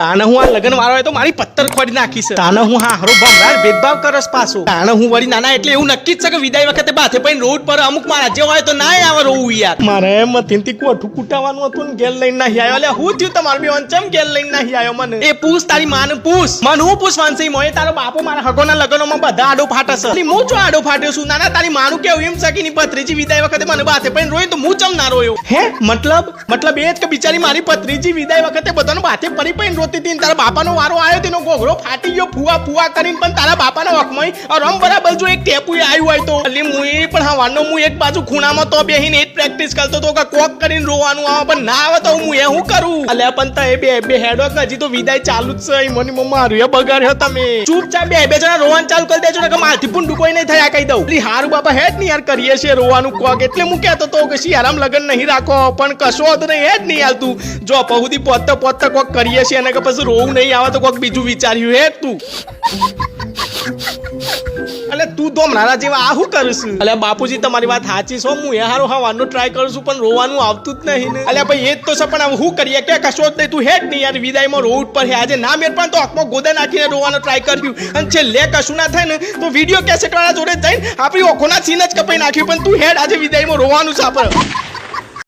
તાને હું આ લગન વાળો હોય તો મારી પત્તર ખોડી નાખીશ. તાને હું હા હારો ભમરાર ભેદભાવ કરસ પાછો. તાને હું વળી નાના એટલે એવું નક્કી જ છે કે વિદાય વખતે બાથે પઈને રોડ પર અમુક મારા જે હોય તો ના આવે રોવું યાર. મારે મથીનથી કોઠું કૂટાવાનું હતું ને ઘેર લઈને નહીં આવ્યો. એટલે હું થયું તમારું બેન ચમ ઘેર લઈને નહીં આવ્યો મને? એ પૂછ તારી માને પૂછ. મને હું પૂછવાનું છે મોય તારો બાપો મારા હગોના લગનોમાં બધા આડો ફાટે છે. હું જો આડો ફાટ્યો છું? નાના તારી માનું કેવું એમ છે કે ની પત્રીજી વિદાય વખતે મને બાથે પઈને રોય તો હું ચમ ના રોયો? હે મતલબ એ જ કે બિચારી મારી પત્રીજી વિદાય વખતે બધાનો બાથે પડી પઈને રોતી હતી. તારા બાપાનો વારો આવ્યો તેનો ઘોઘરો ફાટી ગયો ફુવા કરીને પણ તારા બાપાના વખમાં રમ બરાબર જો એક ટેપુ આવ્યું હોય તો એટલે હું પણ હા વાનો હું એક બાજુ ખૂણામાં તો બેહીને એ જ પ્રેક્ટિસ કરતો તો કે કોક કરીને રોવાનું આવે પણ ના આવે તો હું એ શું કરું? અલ્યા પણ તે બે હેડો હજી તો વિદાય ચાલુ જ છે. મને મમ્મા હારું બગાડ્યો તમે. ચૂપચાપ બે જણા રોવાનું ચાલુ કરી દેજો ને કે મારથી પણ ડૂકોઈ નહીં થયા કહી દઉં. એટલે હારું બાપા હેડ નહીં યાર કરીએ છીએ રોવાનું કોક એટલે હું કહેતો તો કે શિયારામ લગન નહીં રાખો પણ કશો હતો નહીં હેડ નહીં હાલતું. જો પહુદી પોતે કોક કરીએ છીએ અને કે પછી રોવું નહીં આવે તો કોક બીજું વિચાર્યું હે તું. એટલે તું તો મારા જેવા આ શું કરું છું? એટલે બાપુજી તમારી વાત સાચી છો. હું એ હારો હવાનો ટ્રાય કરું છું પણ રોવાનું આવતું જ નહીં ને. એટલે ભાઈ એ જ તો છે પણ હું કરીએ કે કશો જ નહીં તું હેડ નહીં યાર વિદાયમાં રોડ પર હે આજે ના મેર પણ તો આંખમાં ગોદા નાખીને રોવાનો ટ્રાય કર્યું અને છેલ્લે કશું ના થાય ને તો વિડીયો કેસેટ વાળા જોડે જઈને આપણી ઓખોના સીન જ કપાઈ નાખ્યું પણ તું હેડ આજે વિદાયમાં રોવાનું છે આપણે.